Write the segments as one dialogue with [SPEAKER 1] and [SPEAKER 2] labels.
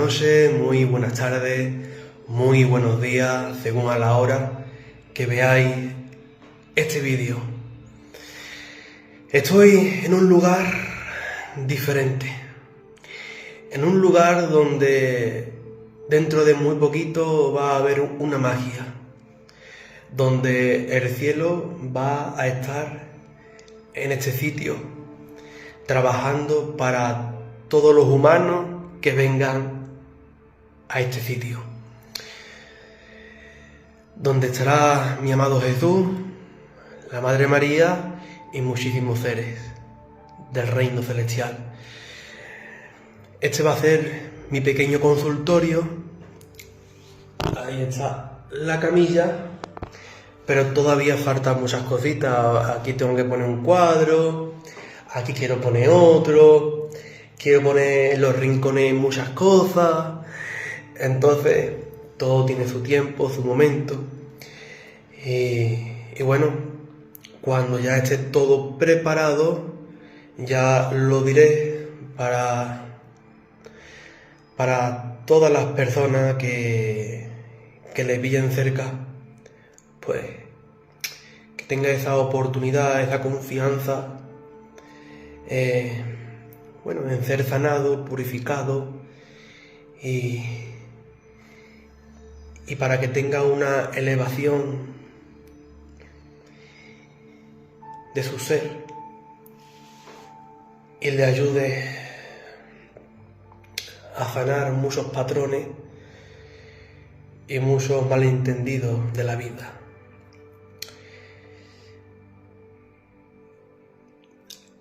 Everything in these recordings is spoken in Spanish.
[SPEAKER 1] noches, muy buenas tardes, muy buenos días, según a la hora que veáis este vídeo. Estoy en un lugar diferente, en un lugar donde dentro de muy poquito va a haber una magia, donde el cielo va a estar en este sitio, trabajando para todos los humanos que vengan a este sitio, donde estará mi amado Jesús, la Madre María y muchísimos seres del reino celestial. Este va a ser mi pequeño consultorio. Ahí está la camilla, pero todavía faltan muchas cositas. Aquí tengo que poner un cuadro, aquí quiero poner otro, quiero poner en los rincones muchas cosas. Entonces todo tiene su tiempo, su momento. Y bueno, cuando ya esté todo preparado, ya lo diré para todas las personas que le pillen cerca, pues que tenga esa oportunidad, esa confianza, en ser sanado, purificado y para que tenga una elevación de su ser y le ayude a sanar muchos patrones y muchos malentendidos de la vida.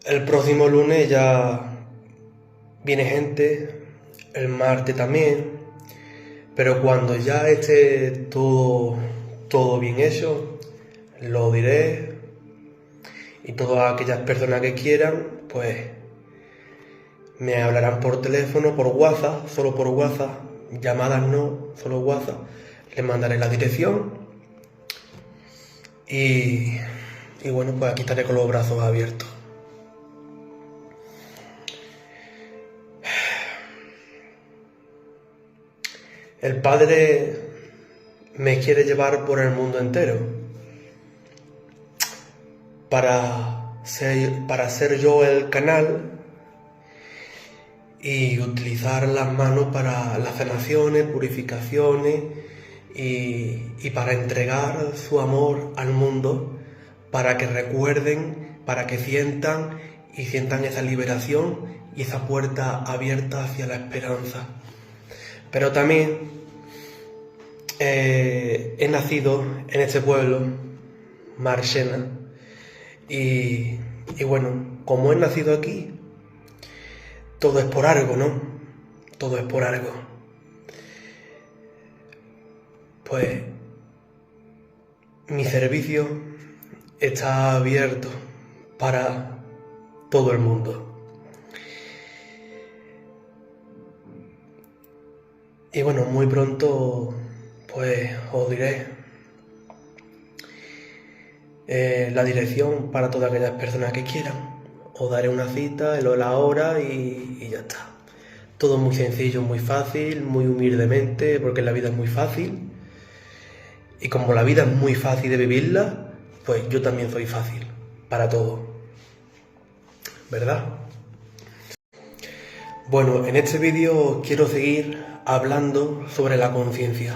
[SPEAKER 1] El próximo lunes ya viene gente, el martes también, pero cuando ya esté todo bien hecho, lo diré, y todas aquellas personas que quieran, pues me hablarán por teléfono, por WhatsApp, solo por WhatsApp, llamadas no, solo WhatsApp, les mandaré la dirección y bueno, pues aquí estaré con los brazos abiertos. El Padre me quiere llevar por el mundo entero para ser yo el canal y utilizar las manos para las sanaciones, purificaciones y para entregar su amor al mundo, para que recuerden, para que sientan esa liberación y esa puerta abierta hacia la esperanza. Pero también he nacido en este pueblo, Marchena, y bueno, como he nacido aquí, todo es por algo, ¿no? Todo es por algo. Pues mi servicio está abierto para todo el mundo. Y bueno, muy pronto pues os diré la dirección para todas aquellas personas que quieran. Os daré una cita, la hora y ya está. Todo muy sencillo, muy fácil, muy humildemente, porque la vida es muy fácil. Y como la vida es muy fácil de vivirla, pues yo también soy fácil para todo. ¿Verdad? Bueno, en este vídeo quiero seguir hablando sobre la conciencia,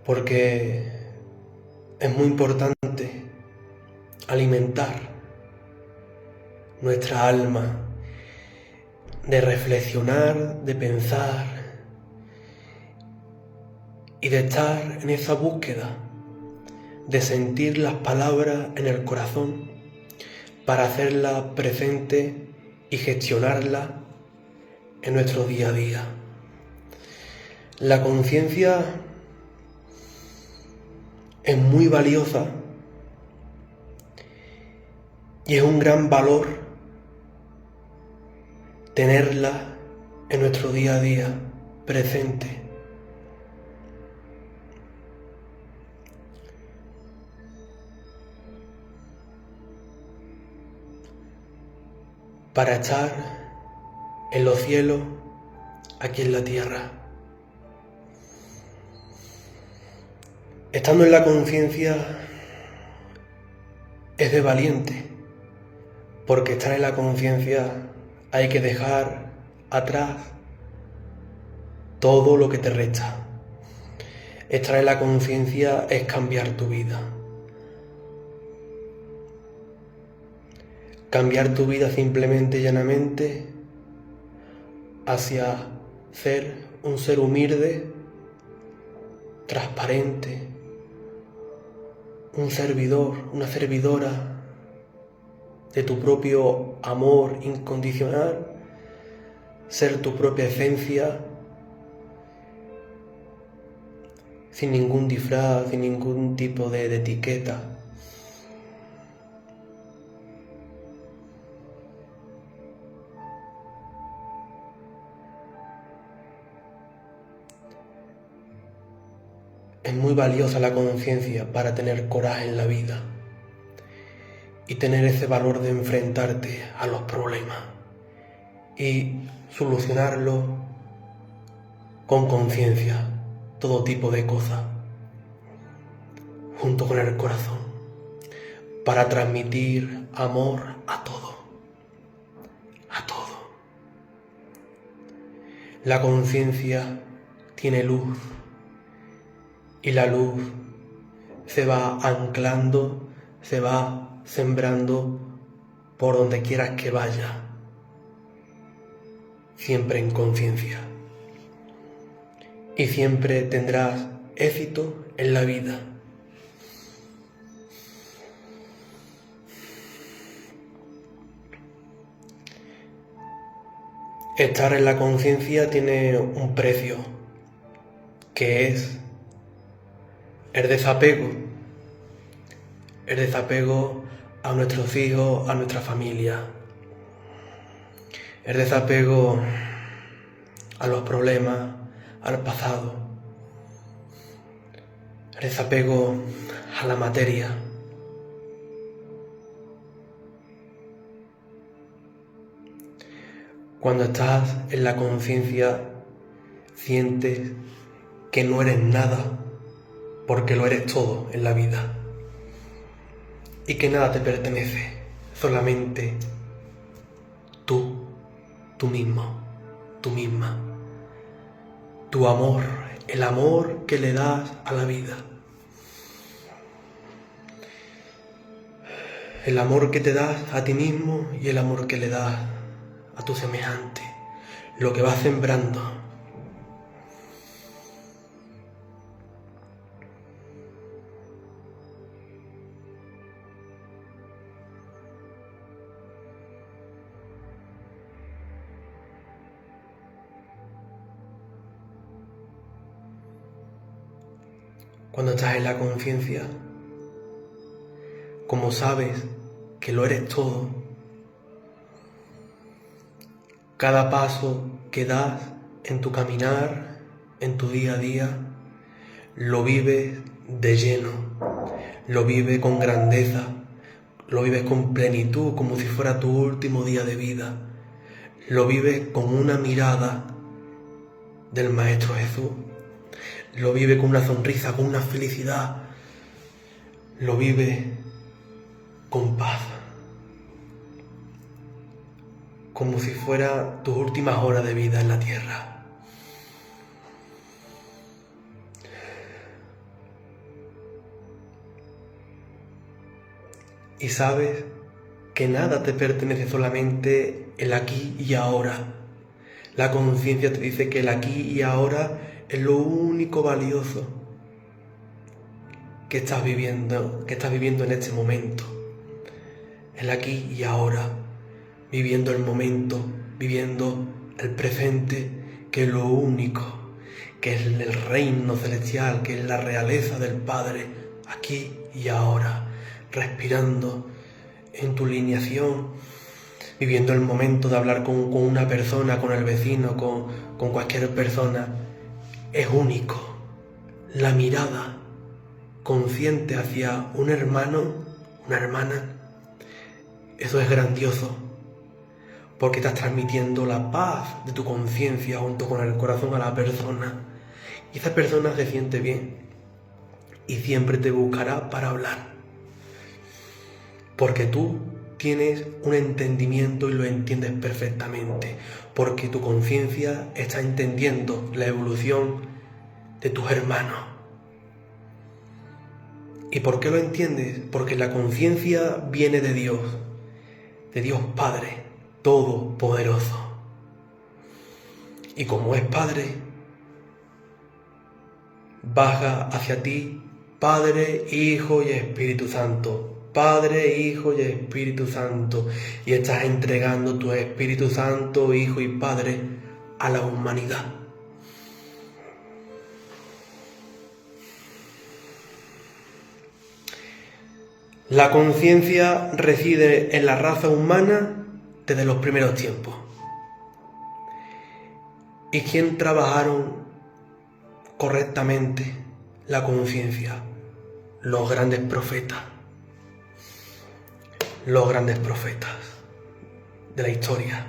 [SPEAKER 1] porque es muy importante alimentar nuestra alma, de reflexionar, de pensar y de estar en esa búsqueda, de sentir las palabras en el corazón para hacerlas presentes y gestionarlas en nuestro día a día. La conciencia es muy valiosa y es un gran valor tenerla en nuestro día a día presente. Para estar en los cielos aquí en la tierra. Estando en la conciencia es de valiente, porque estar en la conciencia hay que dejar atrás todo lo que te resta. Estar en la conciencia es cambiar tu vida. Cambiar tu vida simplemente y llanamente hacia ser un ser humilde, transparente, un servidor, una servidora de tu propio amor incondicional, ser tu propia esencia, sin ningún disfraz, sin ningún tipo de etiqueta. Es muy valiosa la conciencia para tener coraje en la vida y tener ese valor de enfrentarte a los problemas y solucionarlos con conciencia, todo tipo de cosas, junto con el corazón, para transmitir amor a todo, a todo. La conciencia tiene luz y la luz se va anclando, se va sembrando por donde quieras que vaya, siempre en conciencia. Y siempre tendrás éxito en la vida. Estar en la conciencia tiene un precio, que es el desapego a nuestros hijos, a nuestra familia, el desapego a los problemas, al pasado, el desapego a la materia. Cuando estás en la conciencia, sientes que no eres nada, porque lo eres todo en la vida, y que nada te pertenece, solamente tú mismo, tú misma, tu amor, el amor que le das a la vida, el amor que te das a ti mismo y el amor que le das a tu semejante, lo que vas sembrando. Cuando estás en la conciencia, como sabes que lo eres todo, cada paso que das en tu caminar, en tu día a día, lo vives de lleno, lo vives con grandeza, lo vives con plenitud, como si fuera tu último día de vida, lo vives con una mirada del Maestro Jesús, lo vive con una sonrisa, con una felicidad, lo vive con paz, como si fuera tus últimas horas de vida en la tierra. Y sabes que nada te pertenece, solamente el aquí y ahora. La conciencia te dice que el aquí y ahora es lo único valioso que estás viviendo en este momento. El aquí y ahora, viviendo el momento, viviendo el presente, que es lo único, que es el reino celestial, que es la realeza del Padre, aquí y ahora, respirando en tu lineación, viviendo el momento de hablar con una persona, con el vecino, con cualquier persona. Es único. La mirada consciente hacia un hermano, una hermana, eso es grandioso, porque estás transmitiendo la paz de tu conciencia junto con el corazón a la persona. Y esa persona se siente bien y siempre te buscará para hablar. Porque tú tienes un entendimiento y lo entiendes perfectamente. Porque tu conciencia está entendiendo la evolución de tus hermanos. ¿Y por qué lo entiendes? Porque la conciencia viene de Dios Padre Todopoderoso. Y como es Padre, baja hacia ti Padre, Hijo y Espíritu Santo. Padre, Hijo y Espíritu Santo. Y estás entregando tu Espíritu Santo, Hijo y Padre a la humanidad. La conciencia reside en la raza humana desde los primeros tiempos. ¿Y quién trabajaron correctamente la conciencia? Los grandes profetas. Los grandes profetas de la historia.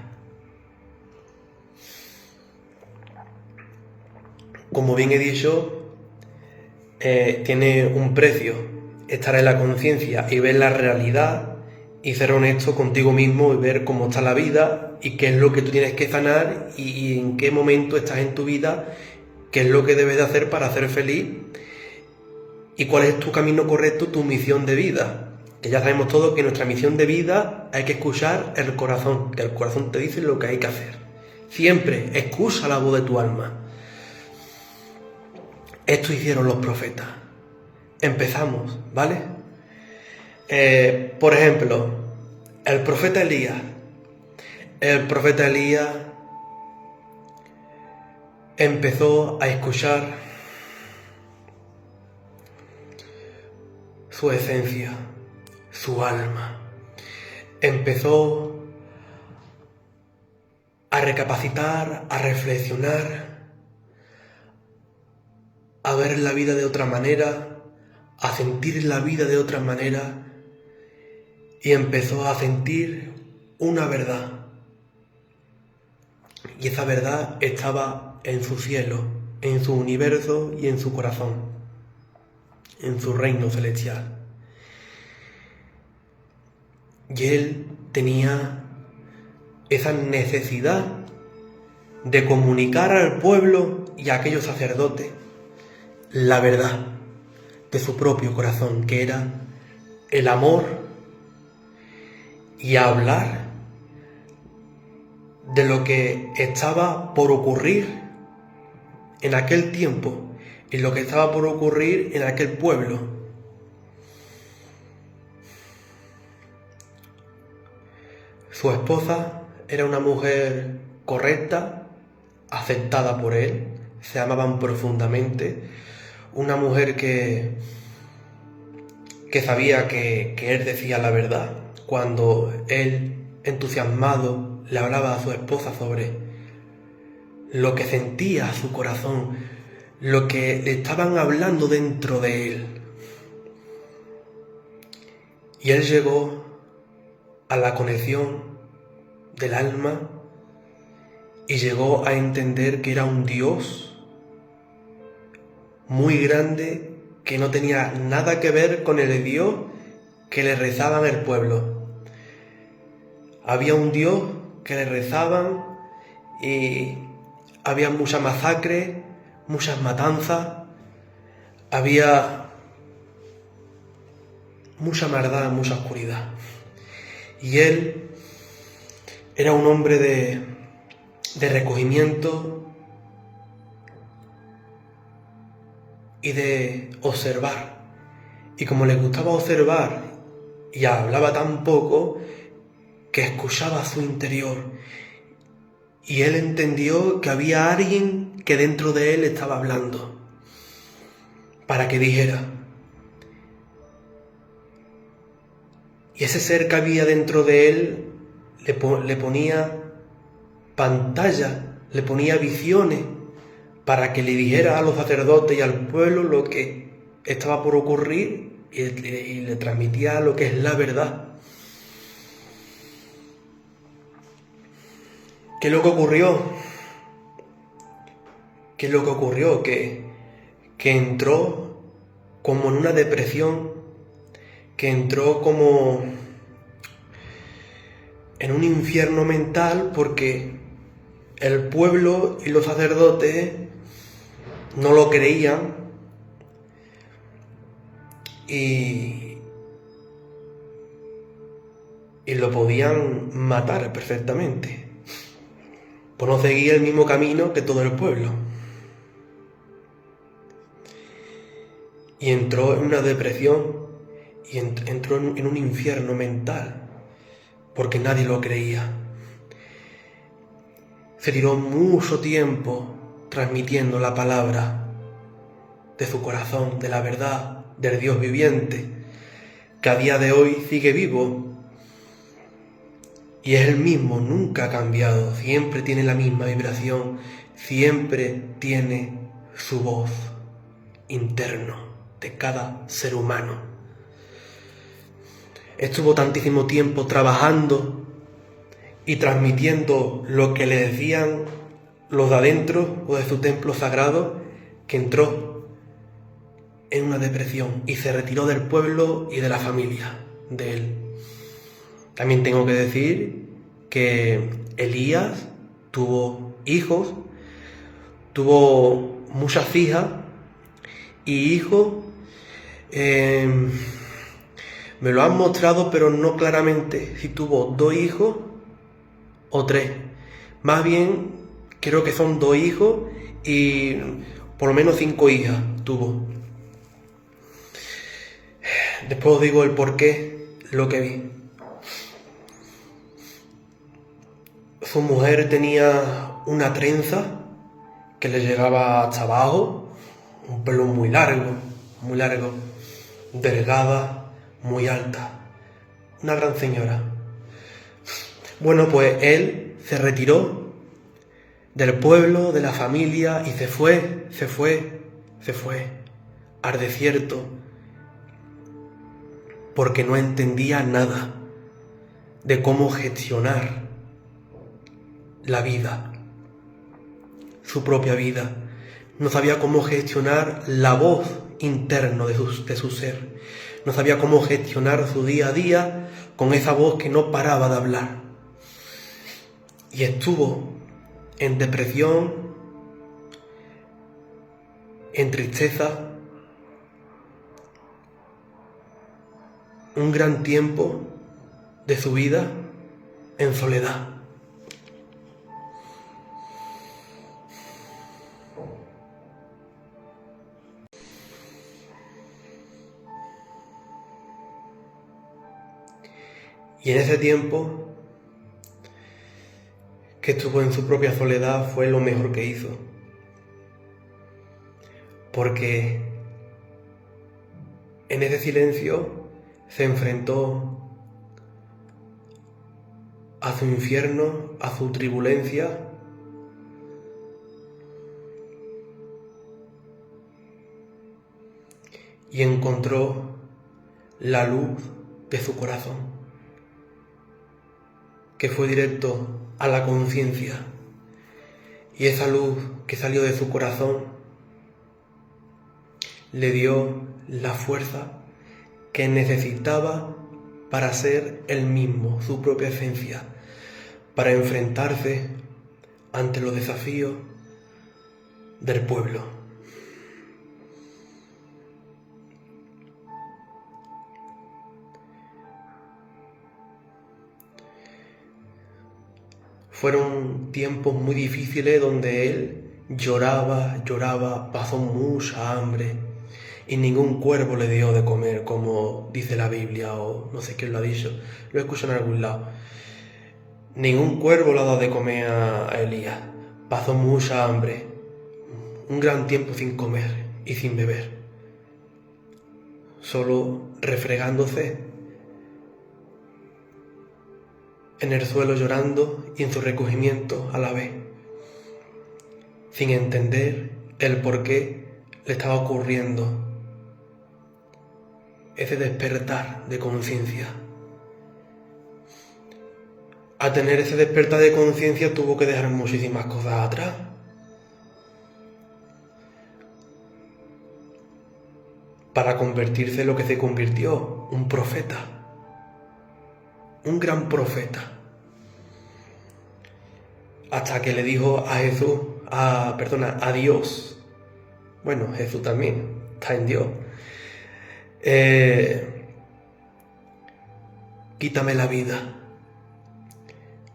[SPEAKER 1] Como bien he dicho, tiene un precio estar en la conciencia y ver la realidad y ser honesto contigo mismo y ver cómo está la vida y qué es lo que tú tienes que sanar y en qué momento estás en tu vida, qué es lo que debes de hacer para ser feliz y cuál es tu camino correcto, tu misión de vida. Que ya sabemos todos que nuestra misión de vida hay que escuchar el corazón, que el corazón te dice lo que hay que hacer. Siempre escucha la voz de tu alma. Esto hicieron los profetas. Empezamos, ¿vale? Por ejemplo, el profeta Elías. El profeta Elías empezó a escuchar su esencia, su alma. Empezó a recapacitar, a reflexionar, a ver la vida de otra manera, a sentir la vida de otra manera y empezó a sentir una verdad. Y esa verdad estaba en su cielo, en su universo y en su corazón, en su reino celestial. Y él tenía esa necesidad de comunicar al pueblo y a aquellos sacerdotes la verdad de su propio corazón, que era el amor, y hablar de lo que estaba por ocurrir en aquel tiempo y lo que estaba por ocurrir en aquel pueblo. Su esposa era una mujer correcta, aceptada por él, se amaban profundamente. Una mujer que sabía que él decía la verdad. Cuando él, entusiasmado, le hablaba a su esposa sobre lo que sentía su corazón, lo que le estaban hablando dentro de él. Y él llegó a la conexión del alma y llegó a entender que era un Dios muy grande que no tenía nada que ver con el Dios que le rezaban el pueblo. Había un Dios que le rezaban y había mucha masacre, muchas matanzas, había mucha maldad, mucha oscuridad. Y él era un hombre de recogimiento y de observar. Y como le gustaba observar y hablaba tan poco, que escuchaba su interior. Y él entendió que había alguien que dentro de él estaba hablando, para que dijera. Y ese ser que había dentro de él le ponía pantalla, le ponía visiones, para que le dijera a los sacerdotes y al pueblo lo que estaba por ocurrir y le transmitía lo que es la verdad. ¿Qué es lo que ocurrió? ¿Qué es lo que ocurrió? Que entró como en una depresión, que entró como en un infierno mental porque el pueblo y los sacerdotes no lo creían y lo podían matar perfectamente por no seguir el mismo camino que todo el pueblo. Y entró en una depresión y entró en un infierno mental porque nadie lo creía. Se tiró mucho tiempo transmitiendo la palabra de su corazón, de la verdad, del Dios viviente, que a día de hoy sigue vivo y es el mismo, nunca ha cambiado, siempre tiene la misma vibración, siempre tiene su voz interno de cada ser humano. Estuvo tantísimo tiempo trabajando y transmitiendo lo que le decían los de adentro o de su templo sagrado, que entró en una depresión y se retiró del pueblo y de la familia de él. También tengo que decir que Elías tuvo hijos, tuvo muchas hijas y hijos. Me lo han mostrado, pero no claramente si tuvo 2 hijos o 3. Más bien, creo que son 2 hijos y por lo menos 5 hijas tuvo. Después os digo el porqué, lo que vi. Su mujer tenía una trenza que le llegaba hasta abajo, un pelo muy largo, delgada, muy alta, una gran señora. Bueno, pues él se retiró del pueblo, de la familia y se fue al desierto porque no entendía nada de cómo gestionar la vida, su propia vida. No sabía cómo gestionar la voz interna de su ser. No sabía cómo gestionar su día a día con esa voz que no paraba de hablar. Y estuvo en depresión, en tristeza, un gran tiempo de su vida en soledad. Y en ese tiempo que estuvo en su propia soledad fue lo mejor que hizo. Porque en ese silencio se enfrentó a su infierno, a su turbulencia, y encontró la luz de su corazón, que fue directo a la conciencia, y esa luz que salió de su corazón le dio la fuerza que necesitaba para ser él mismo, su propia esencia, para enfrentarse ante los desafíos del pueblo. Fueron tiempos muy difíciles donde él lloraba, pasó mucha hambre y ningún cuervo le dio de comer, como dice la Biblia, o no sé quién lo ha dicho, lo he escuchado en algún lado. Ningún cuervo le ha dado de comer a Elías, pasó mucha hambre, un gran tiempo sin comer y sin beber, solo refregándose en el suelo llorando y en su recogimiento a la vez, sin entender el por qué le estaba ocurriendo ese despertar de conciencia. a tener ese despertar de conciencia tuvo que dejar muchísimas cosas atrás. Para convertirse en lo que se convirtió, un profeta. Un gran profeta. Hasta que le dijo a Dios. Bueno, Jesús también está en Dios. Quítame la vida.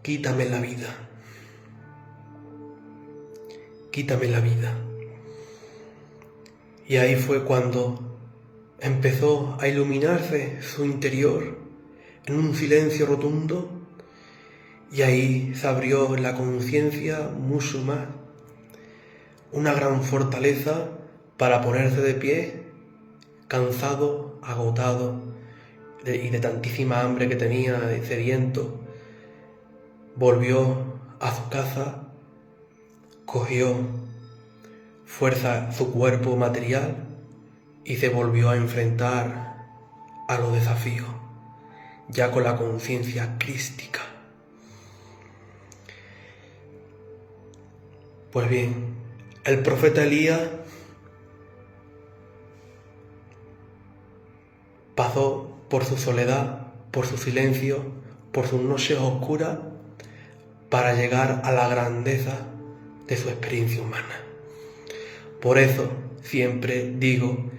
[SPEAKER 1] Quítame la vida. Quítame la vida. Y ahí fue cuando empezó a iluminarse su interior en un silencio rotundo, y ahí se abrió la conciencia mucho más, una gran fortaleza para ponerse de pie, cansado, agotado y de tantísima hambre que tenía, de sediento. Volvió a su casa, cogió fuerza su cuerpo material y se volvió a enfrentar a los desafíos, ya con la conciencia crística. Pues bien, el profeta Elías pasó por su soledad, por su silencio, por sus noches oscuras, para llegar a la grandeza de su experiencia humana. Por eso siempre digo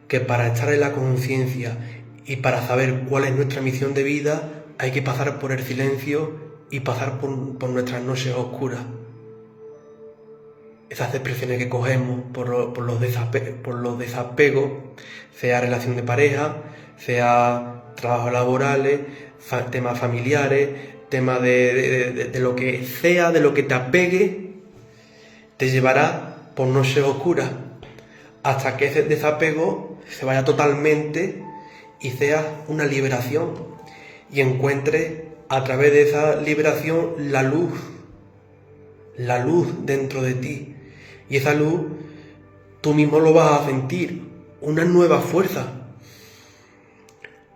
[SPEAKER 1] que para estar en la conciencia y para saber cuál es nuestra misión de vida, hay que pasar por el silencio y pasar por nuestras noches oscuras. Esas expresiones que cogemos por los desapegos, sea relación de pareja, sea trabajos laborales, temas familiares, temas de lo que sea, de lo que te apegue, te llevará por noches oscuras, hasta que ese desapego se vaya totalmente y sea una liberación, y encuentres a través de esa liberación la luz dentro de ti, y esa luz tú mismo lo vas a sentir, una nueva fuerza,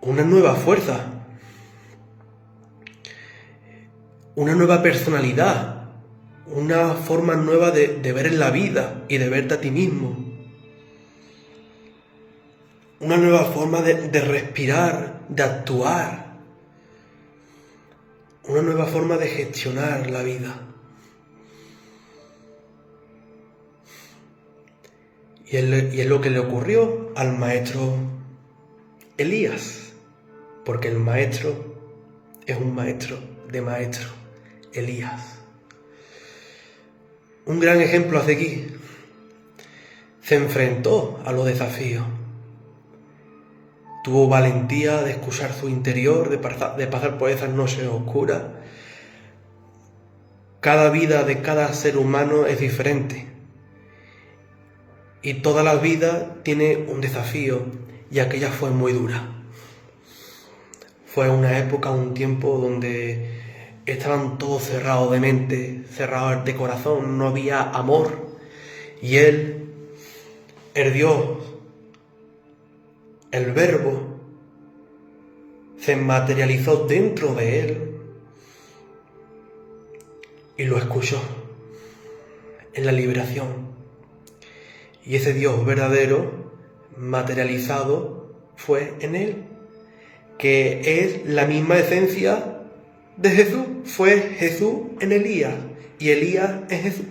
[SPEAKER 1] una nueva personalidad, una forma nueva de ver en la vida y de verte a ti mismo. Una nueva forma de respirar, de actuar. Una nueva forma de gestionar la vida. Y es lo que le ocurrió al maestro Elías. Porque el maestro es un maestro de maestro, Elías. Un gran ejemplo a seguir. Se enfrentó a los desafíos. Tuvo valentía de escuchar su interior, de pasar por esas noches oscuras. Cada vida de cada ser humano es diferente. Y toda la vida tiene un desafío, y aquella fue muy dura. Fue una época, un tiempo donde estaban todos cerrados de mente, cerrados de corazón, no había amor. Y él, el Dios, el Verbo, se materializó dentro de él y lo escuchó en la liberación. Y ese Dios verdadero, materializado, fue en él, que es la misma esencia de Jesús. Fue Jesús en Elías, y Elías es Jesús.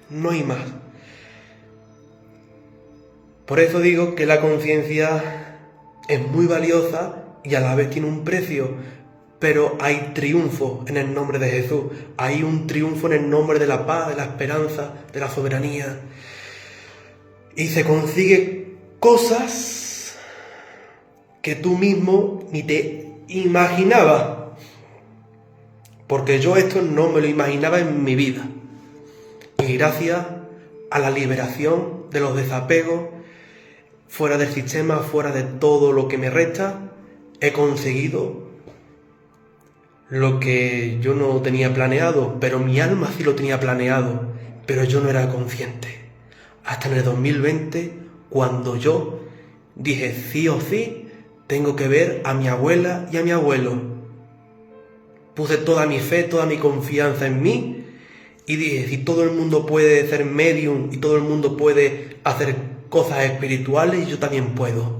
[SPEAKER 1] No hay más. Por eso digo que la conciencia es muy valiosa y a la vez tiene un precio, pero hay triunfo en el nombre de Jesús. Hay un triunfo en el nombre de la paz, de la esperanza, de la soberanía. Y se consigue cosas que tú mismo ni te imaginabas. Porque yo esto no me lo imaginaba en mi vida. Y gracias a la liberación de los desapegos, fuera del sistema, fuera de todo lo que me resta, he conseguido lo que yo no tenía planeado, pero mi alma sí lo tenía planeado, pero yo no era consciente. Hasta en el 2020, cuando yo dije sí o sí, tengo que ver a mi abuela y a mi abuelo. puse toda mi fe, toda mi confianza en mí y dije, si todo el mundo puede ser medium y todo el mundo puede hacer cosas espirituales, yo también puedo.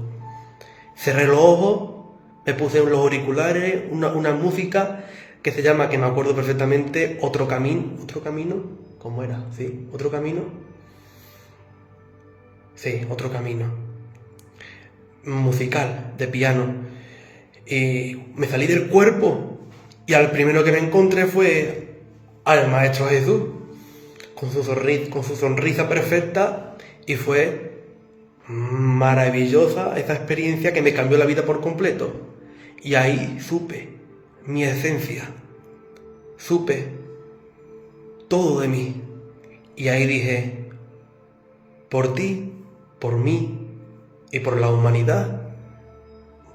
[SPEAKER 1] Cerré los ojos, me puse los auriculares, una música que se llama, que me acuerdo perfectamente, Otro Camino, ¿cómo era? ¿Sí? ¿Otro Camino? Sí, Otro Camino. Musical, de piano. Y me salí del cuerpo y al primero que me encontré fue al Maestro Jesús, con su sonrisa perfecta, y fue maravillosa esa experiencia que me cambió la vida por completo. Y ahí supe mi esencia, supe todo de mí. Y ahí dije, por ti, por mí y por la humanidad,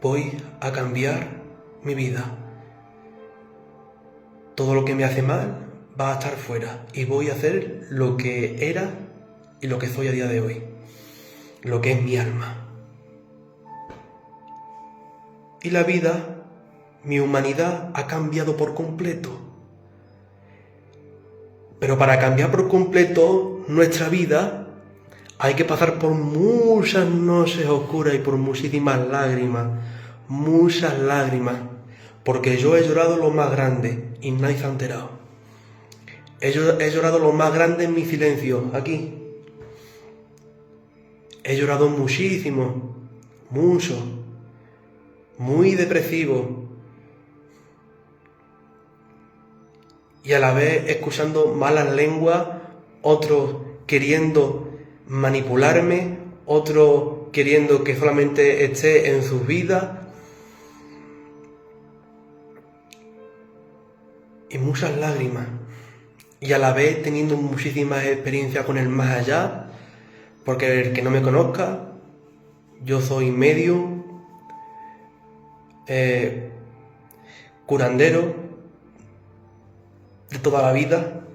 [SPEAKER 1] voy a cambiar mi vida. Todo lo que me hace mal va a estar fuera y voy a hacer lo que era y lo que soy a día de hoy, lo que es mi alma. Y la vida, mi humanidad, ha cambiado por completo. Pero para cambiar por completo nuestra vida, hay que pasar por muchas noches oscuras y por muchísimas lágrimas, muchas lágrimas, porque yo he llorado lo más grande y nadie se ha enterado. He llorado lo más grande en mi silencio, aquí. He llorado muchísimo, mucho, muy depresivo. Y a la vez escuchando malas lenguas, otros queriendo manipularme, otros queriendo que solamente esté en sus vidas. Y muchas lágrimas. Y a la vez teniendo muchísimas experiencias con el más allá, porque el que no me conozca, yo soy medium, curandero de toda la vida,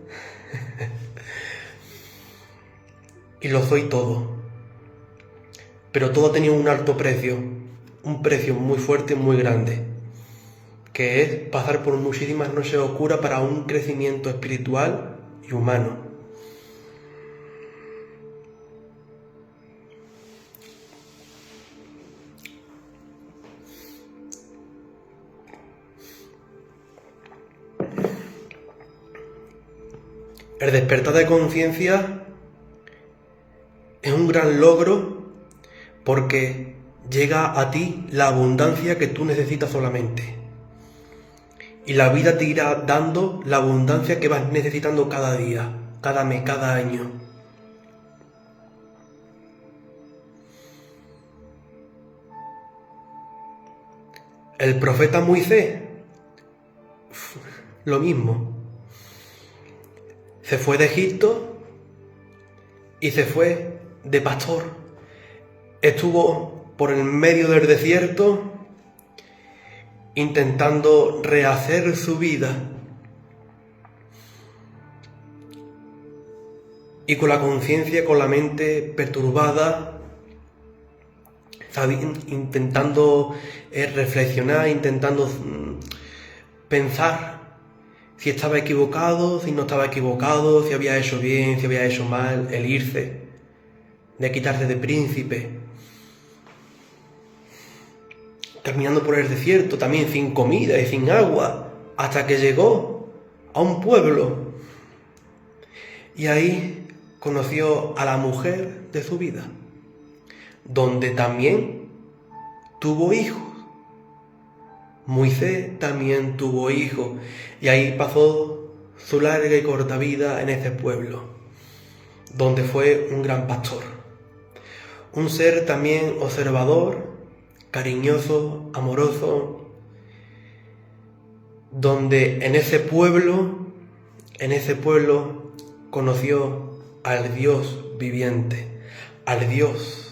[SPEAKER 1] y lo soy todo. Pero todo ha tenido un alto precio, un precio muy fuerte, muy grande, que es pasar por muchísimas noches oscuras para un crecimiento espiritual y humano. El despertar de conciencia es un gran logro porque llega a ti la abundancia que tú necesitas solamente. Y la vida te irá dando la abundancia que vas necesitando cada día, cada mes, cada año. El profeta Moisés, lo mismo. Se fue de Egipto y se fue de pastor. Estuvo por el medio del desierto intentando rehacer su vida. Y con la conciencia, con la mente perturbada, intentando reflexionar, intentando pensar si estaba equivocado, si no estaba equivocado, si había hecho bien, si había hecho mal, el irse, de quitarse de príncipe. Caminando por el desierto, también sin comida y sin agua, hasta que llegó a un pueblo. Y ahí conoció a la mujer de su vida, donde también tuvo hijos. Moisés también tuvo hijos, y ahí pasó su larga y corta vida en ese pueblo, donde fue un gran pastor. Un ser también observador, cariñoso, amoroso, donde en ese pueblo conoció al Dios viviente, al Dios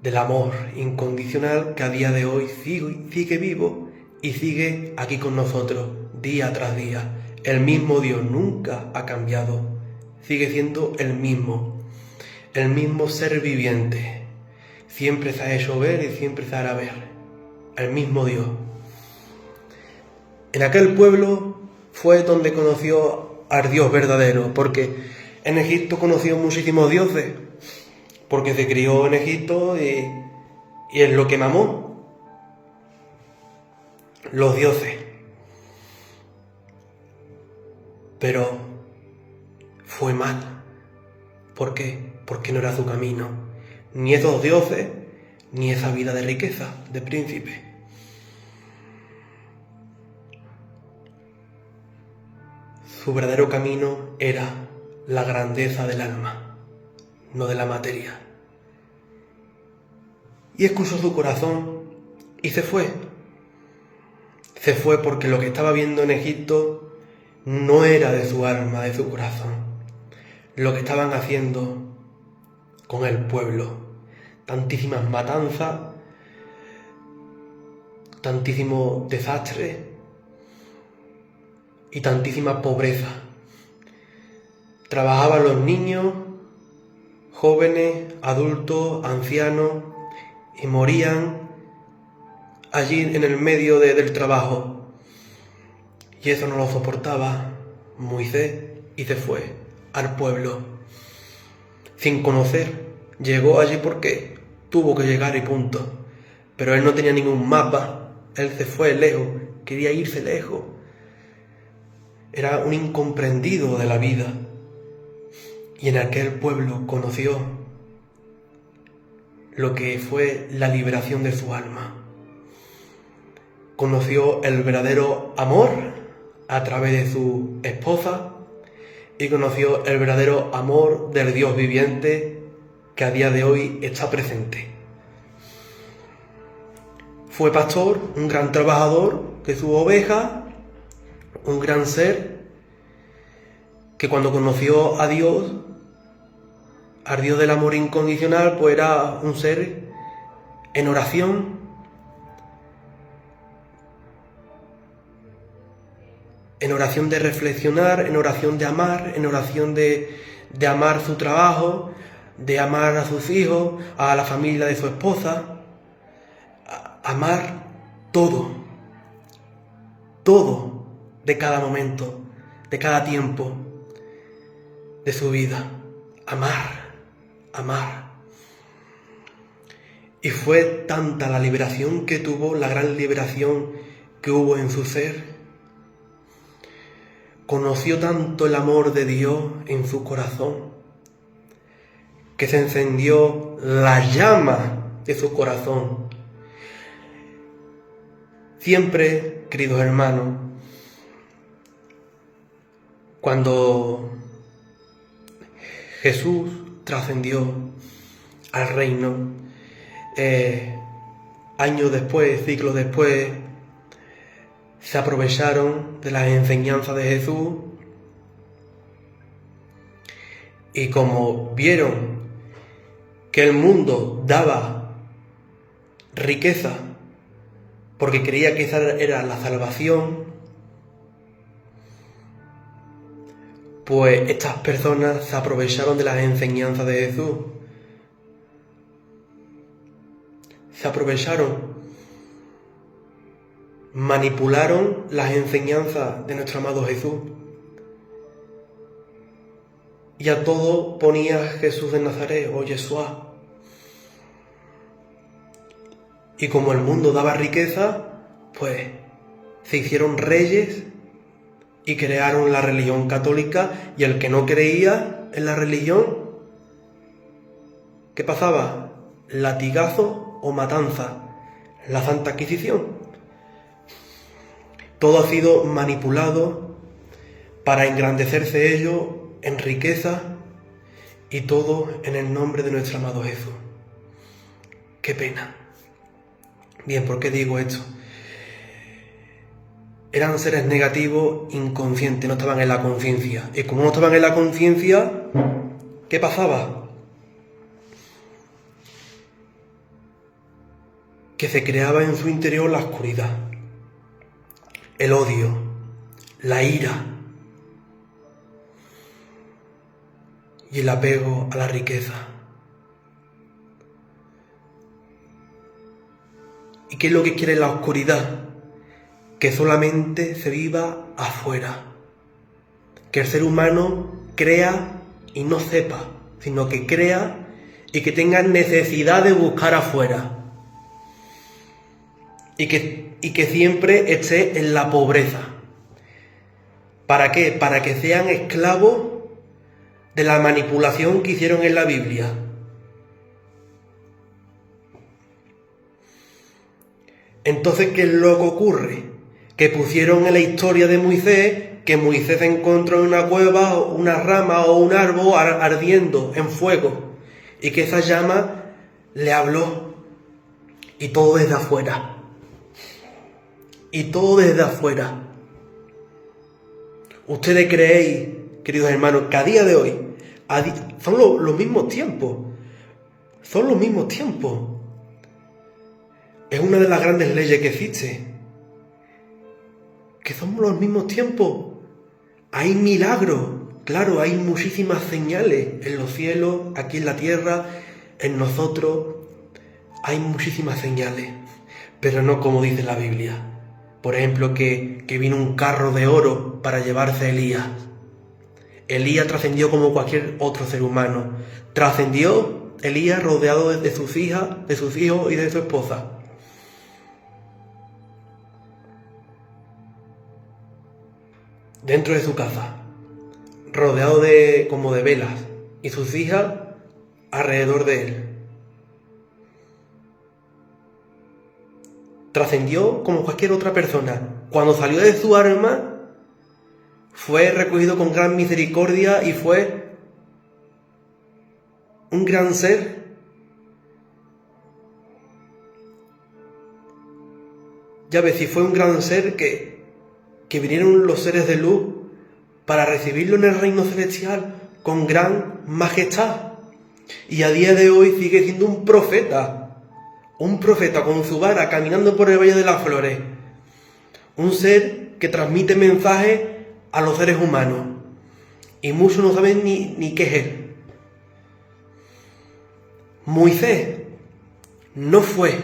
[SPEAKER 1] del amor incondicional que a día de hoy sigue vivo y sigue aquí con nosotros día tras día. El mismo Dios nunca ha cambiado, sigue siendo el mismo ser viviente. Siempre se ha hecho ver y siempre se hará ver. El mismo Dios. En aquel pueblo fue donde conoció al Dios verdadero, porque en Egipto conoció muchísimos dioses, porque se crió en Egipto y es lo que mamó, los dioses. Pero fue mal. ¿Por qué? Porque no era su camino, ni esos dioses, ni esa vida de riqueza, de príncipe. Su verdadero camino era la grandeza del alma, no de la materia. Y escuchó su corazón y se fue. Se fue porque lo que estaba viendo en Egipto no era de su alma, de su corazón. Lo que estaban haciendo con el pueblo, tantísimas matanzas, tantísimo desastre y tantísima pobreza. Trabajaban los niños, jóvenes, adultos, ancianos, y morían allí en el medio del trabajo. Y eso no lo soportaba Moisés y se fue al pueblo sin conocer. Llegó allí porque tuvo que llegar y punto. Pero él no tenía ningún mapa. Él se fue lejos, quería irse lejos. Era un incomprendido de la vida. Y en aquel pueblo conoció lo que fue la liberación de su alma. Conoció el verdadero amor a través de su esposa y conoció el verdadero amor del Dios viviente que a día de hoy está presente. Fue pastor, un gran trabajador, que su oveja, un gran ser, que cuando conoció a Dios, al Dios del amor incondicional, pues era un ser en oración, de reflexionar, en oración de amar, en oración de amar su trabajo, de amar a sus hijos, a la familia de su esposa, amar todo de cada momento, de cada tiempo de su vida, amar. Y fue tanta la liberación que tuvo, la gran liberación que hubo en su ser. Conoció tanto el amor de Dios en su corazón, que se encendió la llama de su corazón. Siempre, queridos hermanos, cuando Jesús trascendió al reino, años después, siglos después, se aprovecharon de las enseñanzas de Jesús y como vieron que el mundo daba riqueza porque creía que esa era la salvación, pues estas personas se aprovecharon de las enseñanzas de Jesús. Se aprovecharon, manipularon las enseñanzas de nuestro amado Jesús. Y a todo ponía Jesús de Nazaret o Yeshua. Y como el mundo daba riqueza, pues se hicieron reyes y crearon la religión católica, y el que no creía en la religión, ¿qué pasaba? Latigazo o matanza, la Santa Inquisición. Todo ha sido manipulado para engrandecerse ellos en riqueza, y todo en el nombre de nuestro amado Jesús. ¡Qué pena! Bien, ¿por qué digo esto? Eran seres negativos, inconscientes, no estaban en la conciencia. Y como no estaban en la conciencia, ¿qué pasaba? Que se creaba en su interior la oscuridad, el odio, la ira y el apego a la riqueza. ¿Y qué es lo que quiere la oscuridad? que solamente se viva afuera, que el ser humano crea y no sepa, sino que crea y que tenga necesidad de buscar afuera, y que siempre esté en la pobreza. ¿Para qué? Para que sean esclavos de la manipulación que hicieron en la Biblia. Entonces, ¿qué es lo que ocurre? Que pusieron en la historia de Moisés que Moisés se encontró en una cueva, una rama o un árbol ardiendo en fuego, y que esa llama le habló, y todo desde afuera. Y todo desde afuera. ¿Ustedes creéis, queridos hermanos, que a día de hoy son los mismos tiempos? Son los mismos tiempos. Es una de las grandes leyes que existe. Que somos los mismos tiempos. Hay milagros. Claro, hay muchísimas señales en los cielos, aquí en la tierra, en nosotros. Hay muchísimas señales. Pero no como dice la Biblia. Por ejemplo, que vino un carro de oro para llevarse a Elías. Elías trascendió como cualquier otro ser humano. Trascendió Elías rodeado de sus hijas, de sus hijos y de su esposa. Dentro de su casa, rodeado como de velas, y sus hijas alrededor de él. Trascendió como cualquier otra persona. Cuando salió de su alma, fue recogido con gran misericordia y fue un gran ser. Ya ves, si fue un gran ser que vinieron los seres de luz para recibirlo en el reino celestial con gran majestad. Y a día de hoy sigue siendo un profeta con su vara caminando por el Valle de las Flores. Un ser que transmite mensajes a los seres humanos. Y muchos no saben ni qué es él. Moisés no fue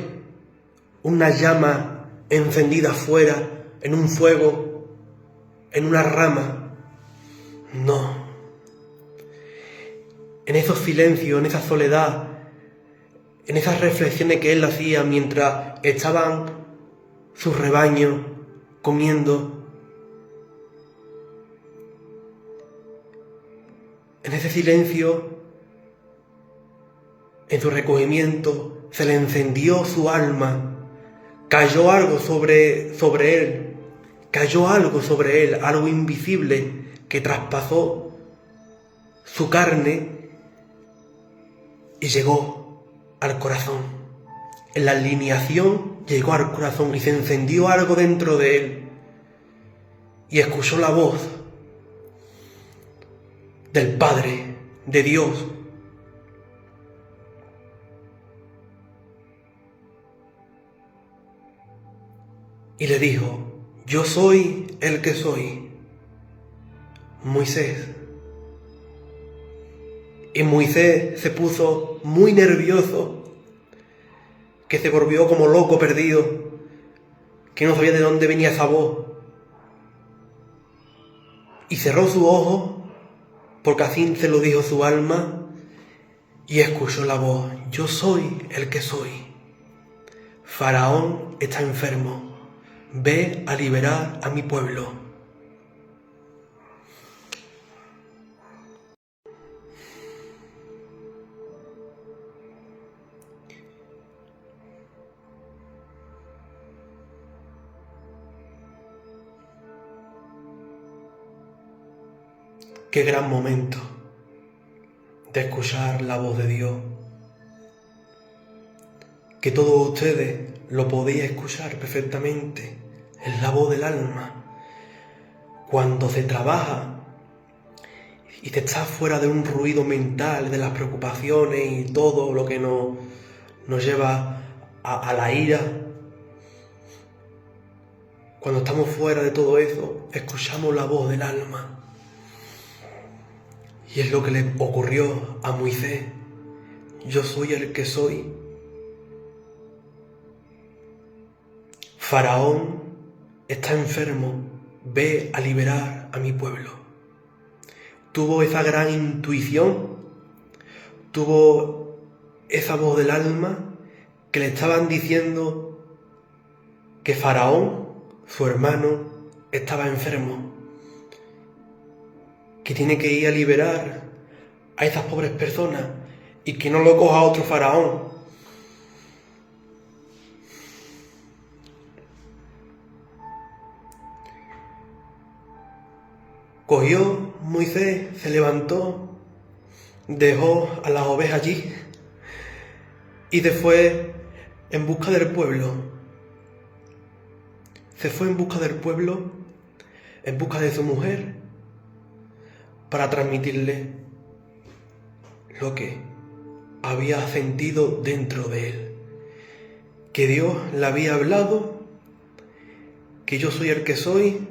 [SPEAKER 1] una llama encendida afuera, en un fuego, en una rama. No. En esos silencios, en esa soledad, en esas reflexiones que él hacía mientras estaban sus rebaños comiendo. En ese silencio, en su recogimiento, se le encendió su alma. Cayó algo sobre él. Cayó algo sobre él, algo invisible que traspasó su carne y llegó al corazón. En la alineación llegó al corazón y se encendió algo dentro de él. Y escuchó la voz del Padre, de Dios. Y le dijo: yo soy el que soy, Moisés. Y Moisés se puso muy nervioso, que se volvió como loco perdido, que no sabía de dónde venía esa voz. Y cerró sus ojos, porque así se lo dijo su alma, y escuchó la voz: yo soy el que soy. Faraón está enfermo. Ve a liberar a mi pueblo. Qué gran momento de escuchar la voz de Dios. Que todos ustedes lo podéis escuchar perfectamente. Es la voz del alma. Cuando se trabaja y te estás fuera de un ruido mental, de las preocupaciones y todo lo que nos lleva a la ira. Cuando estamos fuera de todo eso, escuchamos la voz del alma. Y es lo que le ocurrió a Moisés. Yo soy el que soy. Faraón está enfermo, ve a liberar a mi pueblo. Tuvo esa gran intuición, tuvo esa voz del alma que le estaban diciendo que Faraón, su hermano, estaba enfermo, que tiene que ir a liberar a esas pobres personas y que no lo coja otro faraón. Cogió Moisés, se levantó, dejó a las ovejas allí y se fue en busca del pueblo. Se fue en busca del pueblo, en busca de su mujer, para transmitirle lo que había sentido dentro de él. Que Dios le había hablado, que yo soy el que soy,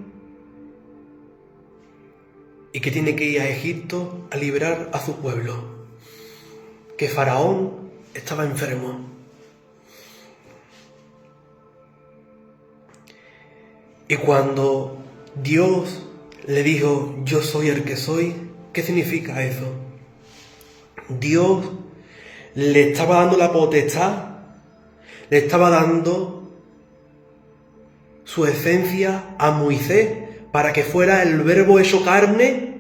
[SPEAKER 1] y que tiene que ir a Egipto a liberar a su pueblo, que Faraón estaba enfermo. Y cuando Dios le dijo, yo soy el que soy, ¿qué significa eso? Dios le estaba dando la potestad, le estaba dando su esencia a Moisés, para que fuera el verbo hecho carne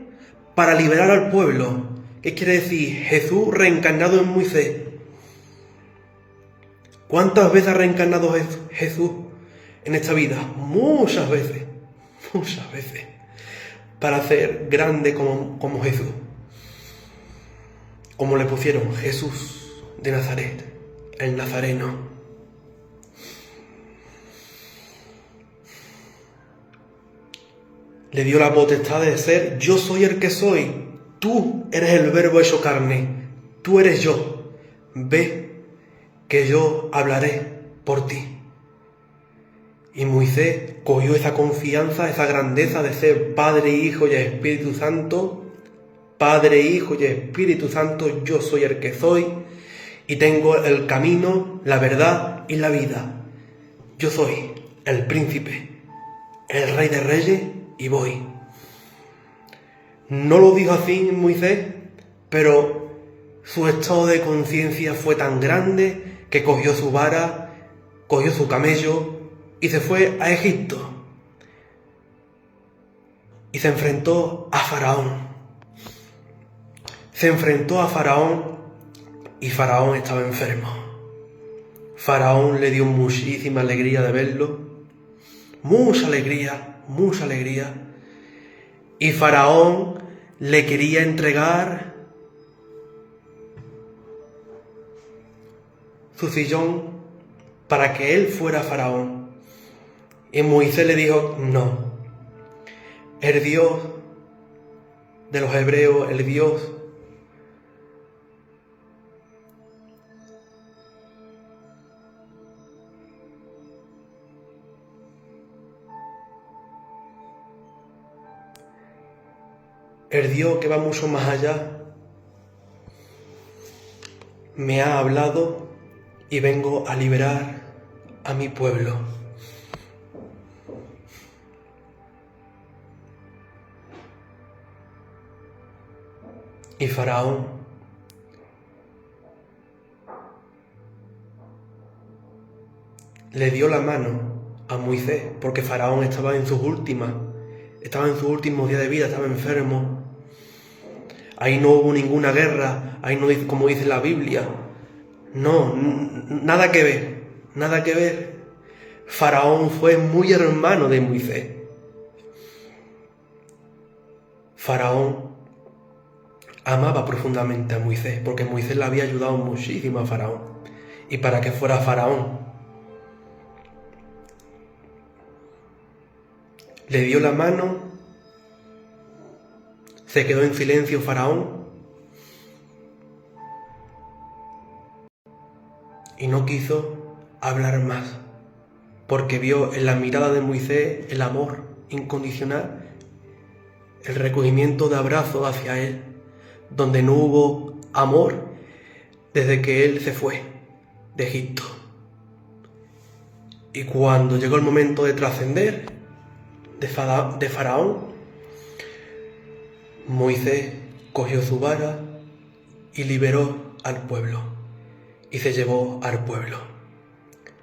[SPEAKER 1] para liberar al pueblo. ¿Qué quiere decir? Jesús reencarnado en Moisés. ¿Cuántas veces ha reencarnado Jesús en esta vida? Muchas veces, para ser grande como Jesús. Como le pusieron Jesús de Nazaret, el Nazareno. Le dio la potestad de ser, yo soy el que soy, tú eres el verbo hecho carne, tú eres yo, ve que yo hablaré por ti. Y Moisés cogió esa confianza, esa grandeza de ser Padre, Hijo y Espíritu Santo. Padre, Hijo y Espíritu Santo, yo soy el que soy y tengo el camino, la verdad y la vida. Yo soy el príncipe, el rey de reyes, y voy. No lo dijo así Moisés, pero su estado de conciencia fue tan grande que cogió su vara, cogió su camello y se fue a Egipto. Y se enfrentó a Faraón. Se enfrentó a Faraón y Faraón estaba enfermo. Faraón le dio muchísima alegría de verlo. Mucha alegría. Y Faraón le quería entregar su sillón para que él fuera Faraón. Y Moisés le dijo, no. El Dios de los hebreos, el Dios que va mucho más allá, me ha hablado y vengo a liberar a mi pueblo. Y Faraón le dio la mano a Moisés, porque Faraón estaba en sus últimos días de vida, estaba enfermo. Ahí no hubo ninguna guerra, ahí no dice como dice la Biblia. No, nada que ver. Faraón fue muy hermano de Moisés. Faraón amaba profundamente a Moisés, porque Moisés le había ayudado muchísimo a Faraón. Y para que fuera Faraón, le dio la mano. Se quedó en silencio Faraón y no quiso hablar más, porque vio en la mirada de Moisés el amor incondicional, el recogimiento de abrazos hacia él, donde no hubo amor desde que él se fue de Egipto. Y cuando llegó el momento de trascender, de Faraón, Moisés cogió su vara y liberó al pueblo, y se llevó al pueblo,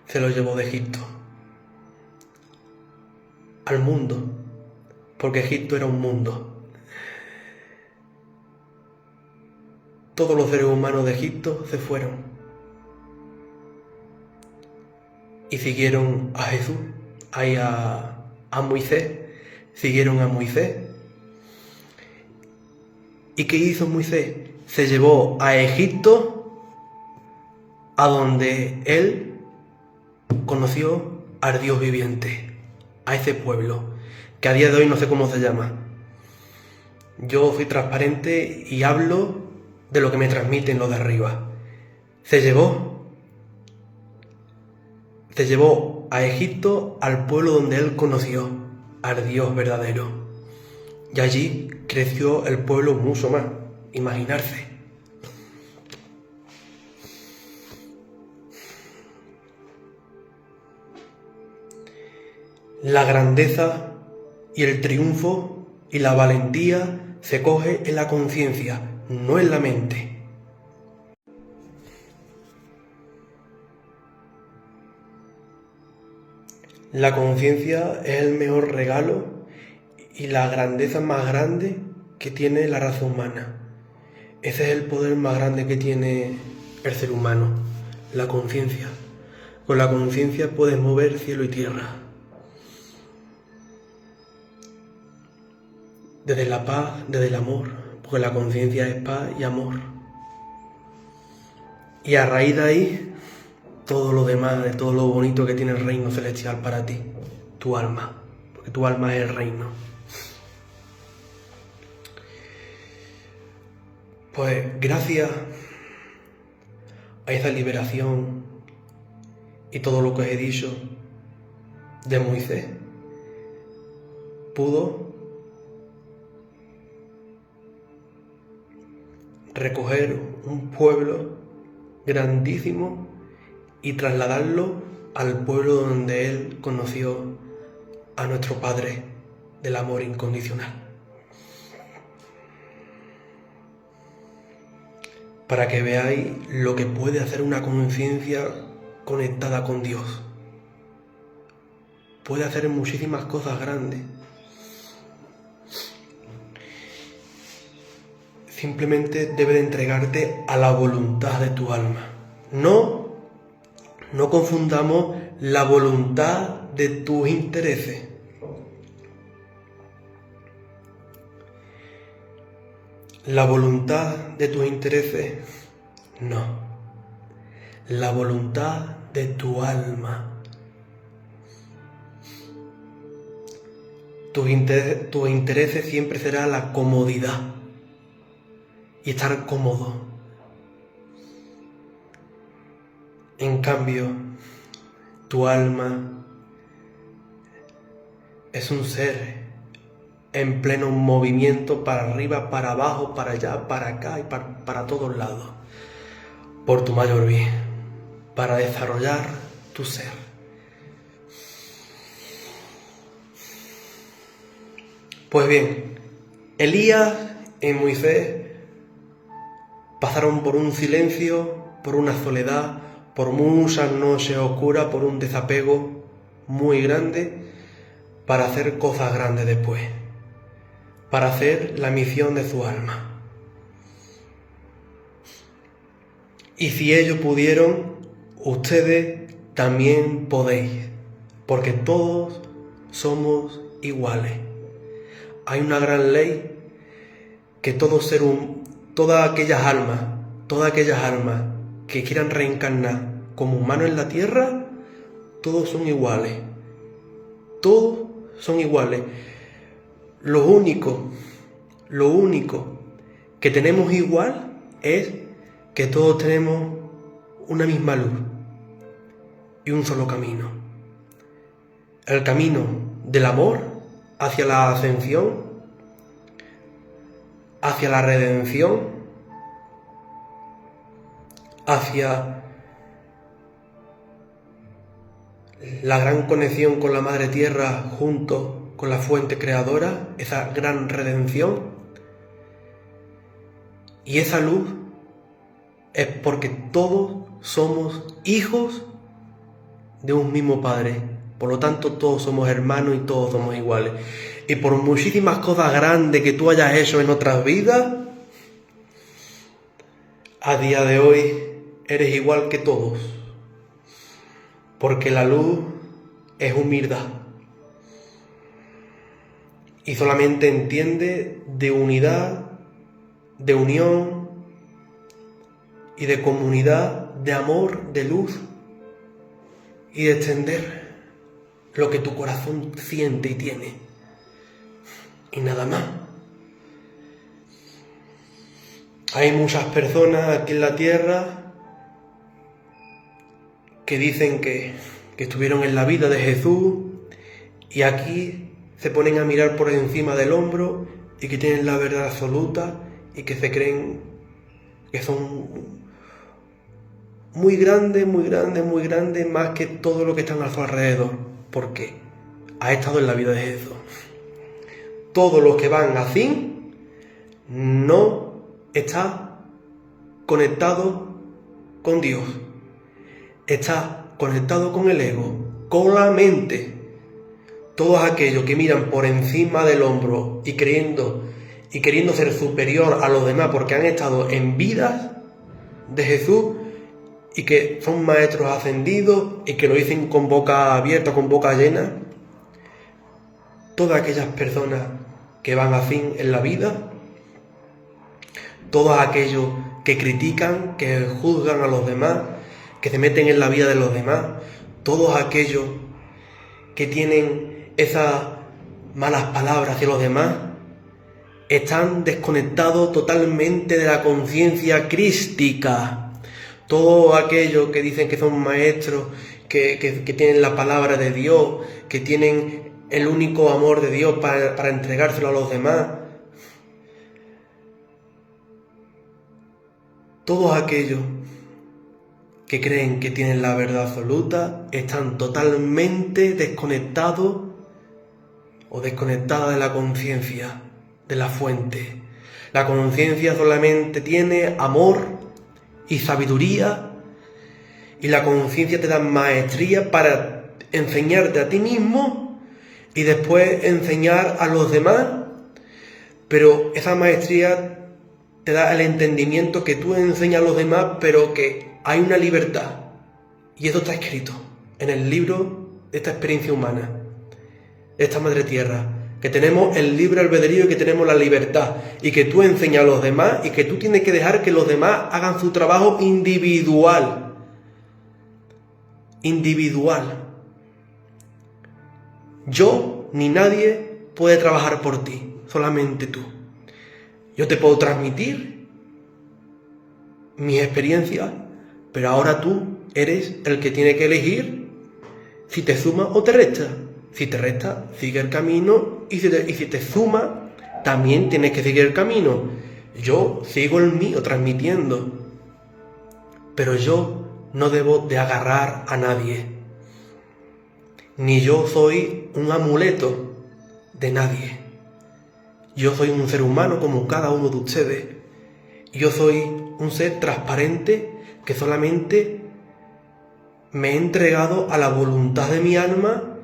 [SPEAKER 1] se lo llevó de Egipto, al mundo, porque Egipto era un mundo. Todos los seres humanos de Egipto se fueron y siguieron a Jesús, a Moisés, siguieron a Moisés. ¿Y qué hizo Moisés? Se llevó a Egipto, a donde él conoció al Dios viviente, a ese pueblo, que a día de hoy no sé cómo se llama. Yo soy transparente y hablo de lo que me transmiten los de arriba. Se llevó a Egipto, al pueblo donde él conoció al Dios verdadero. Y allí creció el pueblo mucho más, imaginarse. La grandeza y el triunfo y la valentía se coge en la conciencia, no en la mente. La conciencia es el mejor regalo y la grandeza más grande que tiene la raza humana. Ese es el poder más grande que tiene el ser humano, la conciencia. Con la conciencia puedes mover cielo y tierra. Desde la paz, desde el amor, porque la conciencia es paz y amor. Y a raíz de ahí, todo lo demás, de todo lo bonito que tiene el reino celestial para ti, tu alma, porque tu alma es el reino. Pues gracias a esa liberación y todo lo que os he dicho de Moisés, pudo recoger un pueblo grandísimo y trasladarlo al pueblo donde él conoció a nuestro Padre del amor incondicional. Para que veáis lo que puede hacer una conciencia conectada con Dios. Puede hacer muchísimas cosas grandes. Simplemente debe de entregarte a la voluntad de tu alma. No confundamos la voluntad de tus intereses. La voluntad de tus intereses, no. La voluntad de tu alma. Tus intereses siempre será la comodidad y estar cómodo. En cambio, tu alma es un ser en pleno movimiento para arriba, para abajo, para allá, para acá y para todos lados, por tu mayor bien, para desarrollar tu ser. Pues bien, Elías y Moisés pasaron por un silencio, por una soledad, por muchas noches oscuras, por un desapego muy grande, para hacer cosas grandes después, para hacer la misión de su alma. Y si ellos pudieron, ustedes también podéis, porque todos somos iguales. Hay una gran ley que todas aquellas almas que quieran reencarnar como humanos en la tierra, todos son iguales. Todos son iguales. Lo único que tenemos igual es que todos tenemos una misma luz y un solo camino. El camino del amor hacia la ascensión, hacia la redención, hacia la gran conexión con la Madre Tierra junto con la fuente creadora, esa gran redención. Y esa luz es porque todos somos hijos de un mismo Padre. Por lo tanto, todos somos hermanos y todos somos iguales. Y por muchísimas cosas grandes que tú hayas hecho en otras vidas, a día de hoy eres igual que todos. Porque la luz es humildad. Y solamente entiende de unidad, de unión y de comunidad, de amor, de luz y de extender lo que tu corazón siente y tiene. Y nada más. Hay muchas personas aquí en la tierra que dicen que estuvieron en la vida de Jesús y aquí se ponen a mirar por encima del hombro y que tienen la verdad absoluta y que se creen que son muy grandes, más que todo lo que están a su alrededor. ¿Por qué? Ha estado en la vida de Jesús. Todos los que van así no está conectado con Dios. Está conectado con el ego, con la mente. Todos aquellos que miran por encima del hombro y queriendo ser superior a los demás porque han estado en vidas de Jesús y que son maestros ascendidos y que lo dicen con boca abierta, con boca llena. Todas aquellas personas que van así en la vida, todos aquellos que critican, que juzgan a los demás, que se meten en la vida de los demás, todos aquellos que tienen esas malas palabras hacia los demás, están desconectados totalmente de la conciencia crística. Todos aquellos que dicen que son maestros, que tienen la palabra de Dios, que tienen el único amor de Dios para entregárselo a los demás. Todos aquellos que creen que tienen la verdad absoluta están totalmente desconectados o desconectadas de la conciencia, de la fuente. La conciencia solamente tiene amor y sabiduría, y la conciencia te da maestría para enseñarte a ti mismo y después enseñar a los demás, pero esa maestría te da el entendimiento que tú enseñas a los demás, pero que hay una libertad, y eso está escrito en el libro de esta experiencia humana, de esta madre tierra, que tenemos el libre albedrío y que tenemos la libertad, y que tú enseñas a los demás y que tú tienes que dejar que los demás hagan su trabajo individual. Yo ni nadie puede trabajar por ti, solamente tú. Yo te puedo transmitir mis experiencias, pero ahora tú eres el que tiene que elegir si te suma o te resta. Si te resta, sigue el camino, y si te suma, también tienes que seguir el camino. Yo sigo el mío transmitiendo, pero yo no debo de agarrar a nadie, ni yo soy un amuleto de nadie. Yo soy un ser humano como cada uno de ustedes. Yo soy un ser transparente que solamente me he entregado a la voluntad de mi alma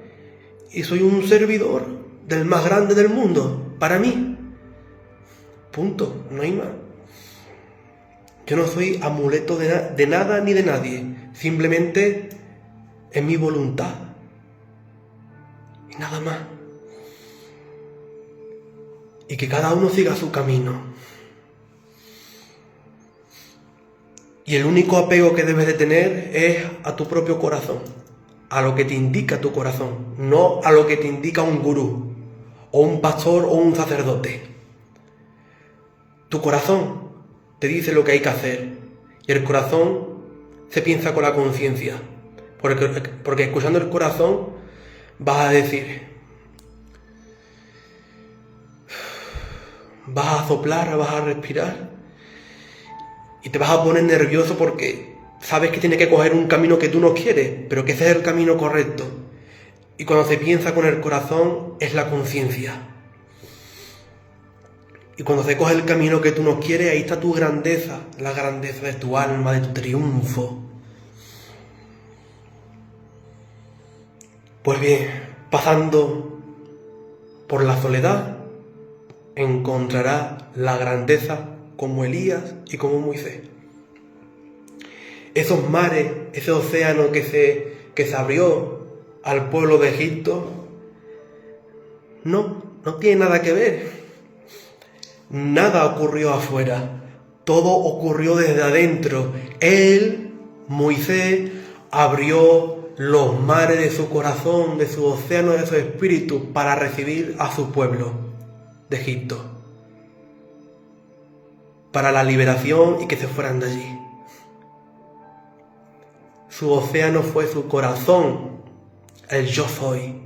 [SPEAKER 1] y soy un servidor del más grande del mundo, para mí. Punto, no hay más. Yo no soy amuleto de nada ni de nadie, simplemente es mi voluntad. Y nada más. Y que cada uno siga su camino. Y el único apego que debes de tener es a tu propio corazón, a lo que te indica tu corazón, no a lo que te indica un gurú, o un pastor o un sacerdote. Tu corazón te dice lo que hay que hacer, y el corazón se piensa con la conciencia, porque escuchando el corazón vas a decir, vas a soplar, vas a respirar, y te vas a poner nervioso porque sabes que tienes que coger un camino que tú no quieres, pero que ese es el camino correcto. Y cuando se piensa con el corazón es la conciencia. Y cuando se coge el camino que tú no quieres, ahí está tu grandeza, la grandeza de tu alma, de tu triunfo. Pues bien, pasando por la soledad, encontrarás la grandeza como Elías y como Moisés. Esos mares, ese océano que se abrió al pueblo de Egipto, no tiene nada que ver. Nada ocurrió afuera, todo ocurrió desde adentro. Él, Moisés, abrió los mares de su corazón, de su océano, de su espíritu, para recibir a su pueblo de Egipto, para la liberación y que se fueran de allí. Su océano fue su corazón, el yo soy.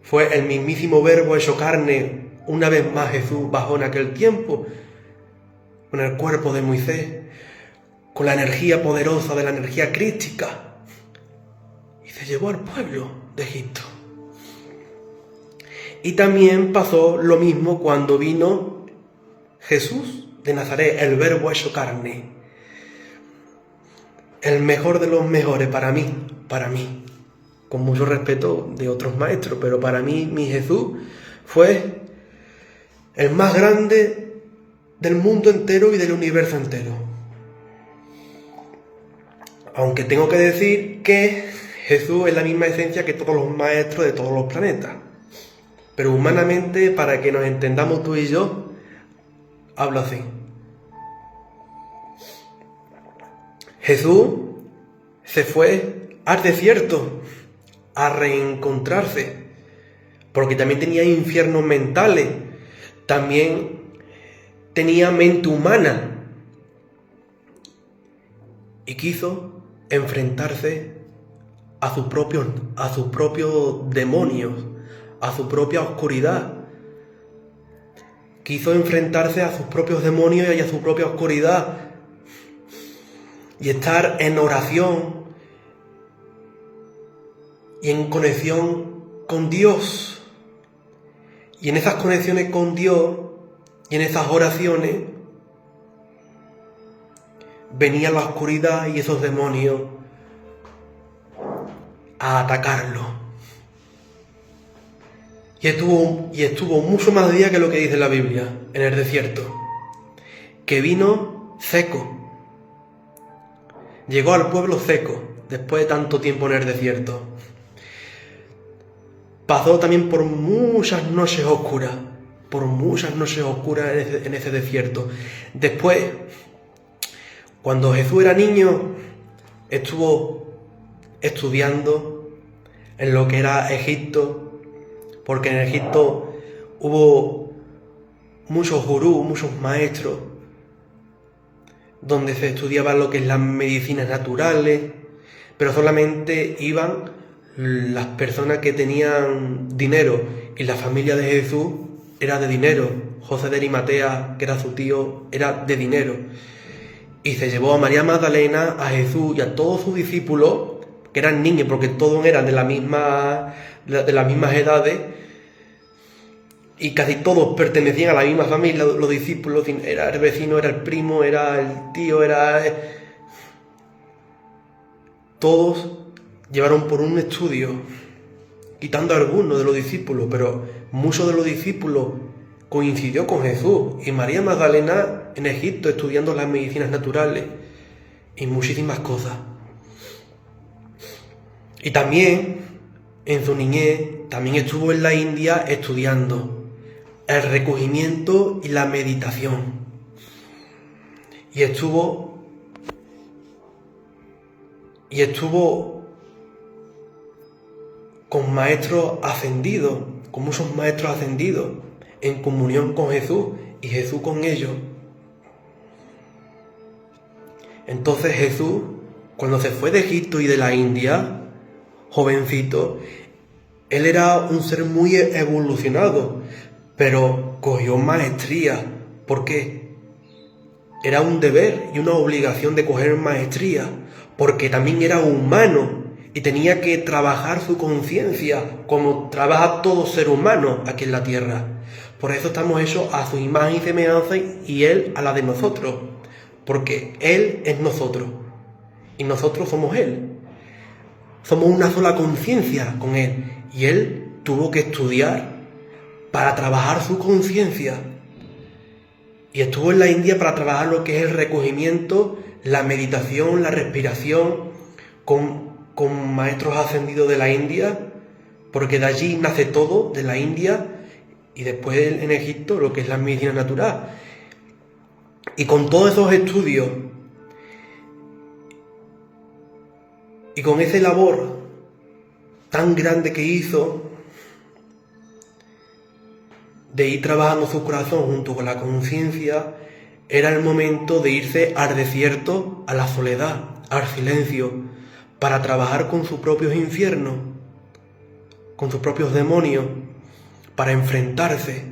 [SPEAKER 1] Fue el mismísimo Verbo hecho carne. Una vez más Jesús bajó en aquel tiempo con el cuerpo de Moisés, con la energía poderosa de la energía crística, y se llevó al pueblo de Egipto. Y también pasó lo mismo cuando vino Jesús de Nazaret, el Verbo hecho carne, el mejor de los mejores para mí, con mucho respeto de otros maestros, pero para mí mi Jesús fue el más grande del mundo entero y del universo entero. Aunque tengo que decir que Jesús es la misma esencia que todos los maestros de todos los planetas. Pero humanamente, para que nos entendamos tú y yo, hablo así. Jesús se fue al desierto a reencontrarse, porque también tenía infiernos mentales. También tenía mente humana y quiso enfrentarse a sus propios demonios, a su propia oscuridad. Quiso enfrentarse a sus propios demonios y a su propia oscuridad y estar en oración y en conexión con Dios. Y en esas conexiones con Dios y en esas oraciones venía la oscuridad y esos demonios a atacarlo. Y estuvo mucho más días que lo que dice la Biblia en el desierto, que vino seco. Llegó al pueblo seco después de tanto tiempo en el desierto. Pasó también por muchas noches oscuras en ese desierto. Después, cuando Jesús era niño, estuvo estudiando en lo que era Egipto, porque en Egipto hubo muchos gurús, muchos maestros, donde se estudiaban lo que es las medicinas naturales, pero solamente iban las personas que tenían dinero, y la familia de Jesús era de dinero. José de Arimatea, que era su tío, era de dinero. Y se llevó a María Magdalena, a Jesús y a todos sus discípulos, que eran niños, porque todos eran de las mismas edades, y casi todos pertenecían a la misma familia, los discípulos. Era el vecino, era el primo, era el tío, todos llevaron por un estudio, quitando a algunos de los discípulos, pero muchos de los discípulos coincidió con Jesús y María Magdalena en Egipto estudiando las medicinas naturales y muchísimas cosas. Y también en su niñez también estuvo en la India estudiando el recogimiento y la meditación. Y estuvo con maestros ascendidos, con muchos maestros ascendidos, en comunión con Jesús y Jesús con ellos. Entonces Jesús, cuando se fue de Egipto y de la India, jovencito, él era un ser muy evolucionado, pero cogió maestría, porque era un deber y una obligación de coger maestría, porque también era humano y tenía que trabajar su conciencia como trabaja todo ser humano aquí en la tierra. Por eso estamos hechos a su imagen y semejanza y Él a la de nosotros, porque Él es nosotros y nosotros somos Él. Somos una sola conciencia con Él y Él tuvo que estudiar para trabajar su conciencia. Y estuvo en la India para trabajar lo que es el recogimiento, la meditación, la respiración, con maestros ascendidos de la India, porque de allí nace todo, de la India, y después en Egipto lo que es la medicina natural. Y con todos esos estudios, y con esa labor tan grande que hizo, de ir trabajando su corazón junto con la conciencia, era el momento de irse al desierto, a la soledad, al silencio, para trabajar con sus propios infiernos, con sus propios demonios, para enfrentarse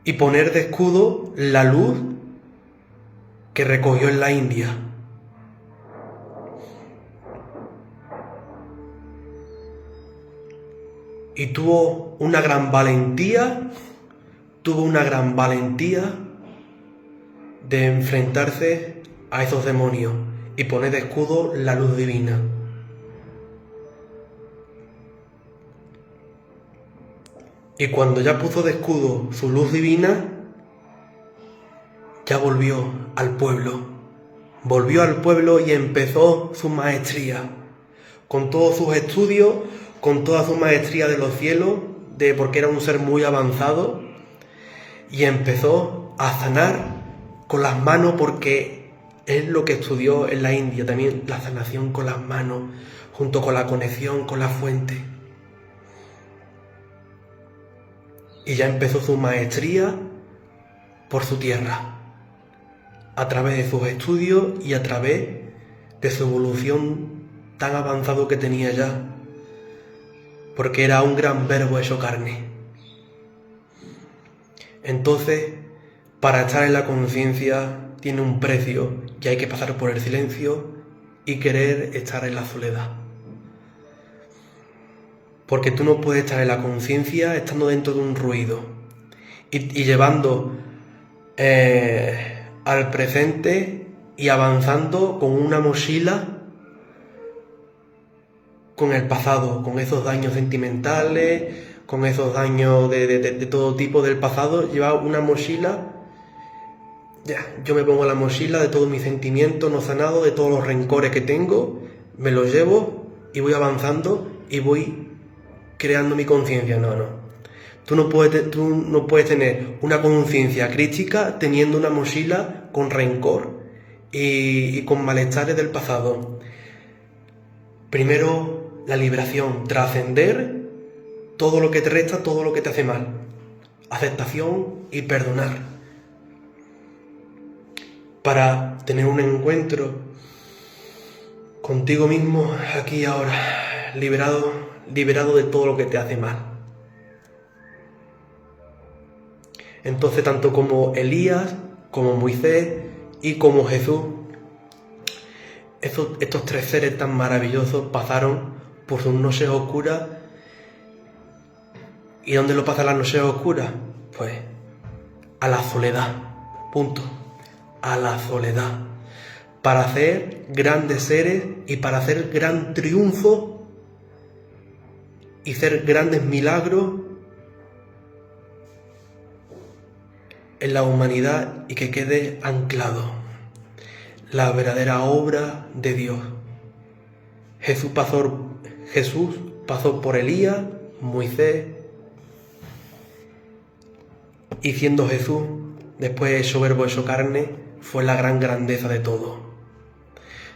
[SPEAKER 1] y poner de escudo la luz que recogió en la India. Y tuvo una gran valentía de enfrentarse a esos demonios y poner de escudo la luz divina. Y cuando ya puso de escudo su luz divina, ya volvió al pueblo. Volvió al pueblo y empezó su maestría, con todos sus estudios, con toda su maestría de los cielos, porque era un ser muy avanzado, y empezó a sanar con las manos, porque es lo que estudió en la India también, la sanación con las manos, junto con la conexión con la fuente. Y ya empezó su maestría por su tierra, a través de sus estudios y a través de su evolución tan avanzado que tenía ya, porque era un gran verbo hecho carne. Entonces, para estar en la conciencia tiene un precio y hay que pasar por el silencio y querer estar en la soledad. Porque tú no puedes estar en la conciencia estando dentro de un ruido y llevando al presente y avanzando con una mochila con el pasado, con esos daños sentimentales, con esos daños de todo tipo del pasado. Lleva una mochila, yo me pongo la mochila de todos mis sentimientos no sanados, de todos los rencores que tengo, me los llevo y voy avanzando y voy creando mi conciencia. No. Tú no puedes tener una conciencia crítica teniendo una mochila con rencor y con malestares del pasado. Primero, la liberación, trascender todo lo que te resta, todo lo que te hace mal. Aceptación y perdonar. Para tener un encuentro contigo mismo aquí y ahora, liberado de todo lo que te hace mal. Entonces, tanto como Elías, como Moisés y como Jesús, estos tres seres tan maravillosos pasaron por sus noches oscuras. ¿Y dónde lo pasan las noches oscuras? Pues a la soledad, punto, a la soledad, para hacer grandes seres y para hacer gran triunfo y hacer grandes milagros en la humanidad y que quede anclado la verdadera obra de Dios. Jesús pasó por Elías, Moisés, y siendo Jesús, después hecho verbo, hecho carne, fue la gran grandeza de todo.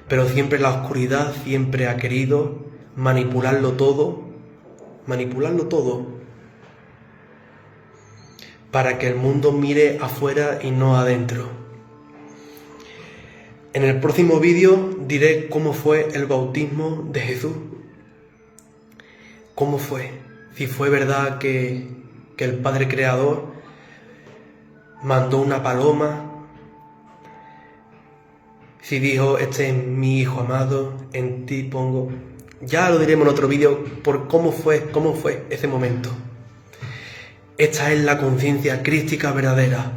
[SPEAKER 1] Pero siempre la oscuridad siempre ha querido manipularlo todo, para que el mundo mire afuera y no adentro. En el próximo vídeo diré cómo fue el bautismo de Jesús. ¿Cómo fue? Si fue verdad que el Padre Creador mandó una paloma Si dijo, este es mi hijo amado, en ti pongo... Ya lo diremos en otro vídeo por cómo fue ese momento. Esta es la conciencia crística verdadera.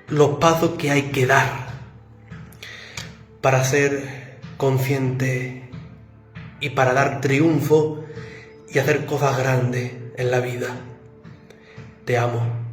[SPEAKER 1] Los pasos que hay que dar para ser consciente y para dar triunfo y hacer cosas grandes en la vida. Te amo.